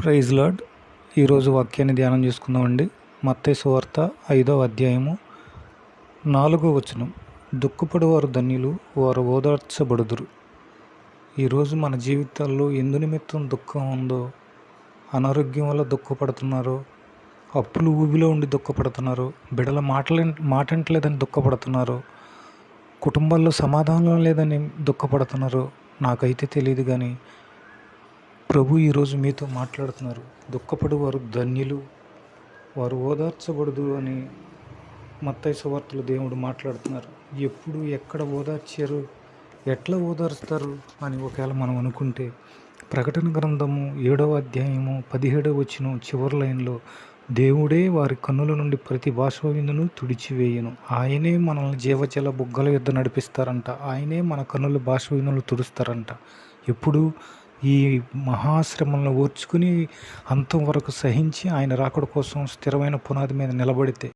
Praise lord. ఈరోజు వాక్యాన్ని ధ్యానం చేసుకుందామండి. మత్తయి సువార్త 5వ అధ్యాయము 4వ వచనం. దుఃఖపడువారు ధన్యులు, వారు ఓదార్చబడుదురు. ఈరోజు మన జీవితాల్లో ఎందు నిమిత్తం దుఃఖం ఉందో, అనారోగ్యం వల్ల దుఃఖపడుతున్నారో, అప్పులు ఊబిలో ఉండి దుఃఖపడుతున్నారో, బిడల మాటంటలేదని దుఃఖపడుతున్నారో, కుటుంబాల్లో సమాధానం లేదని దుఃఖపడుతున్నారో నాకైతే తెలియదు, కానీ ప్రభు ఈరోజు మీతో మాట్లాడుతున్నారు. దుఃఖపడు వారు ధన్యులు, వారు ఓదార్చబడదు అని మత్తయి సువార్తలో దేవుడు మాట్లాడుతున్నారు. ఎప్పుడు ఎక్కడ ఓదార్చారు, ఎట్లా ఓదార్స్తారు అని ఒకవేళ మనం అనుకుంటే, ప్రకటన గ్రంథము 7వ అధ్యాయము 17వ వచనం చివరి లైన్లో, దేవుడే వారి కన్నుల నుండి ప్రతి బాష్పవిందును తుడిచివేయను. ఆయనే మనల్ని జీవజల బుగ్గల యుద్ధ నడిపిస్తారంట. ఆయనే మన కన్నుల బాష్పవిందులు తుడుస్తారంట. ఎప్పుడు ఈ మహాశ్రమలను ఓర్చుకుని అంతం వరకు సహించి ఆయన రాకడ కోసం స్థిరమైన పునాది మీద నిలబడితే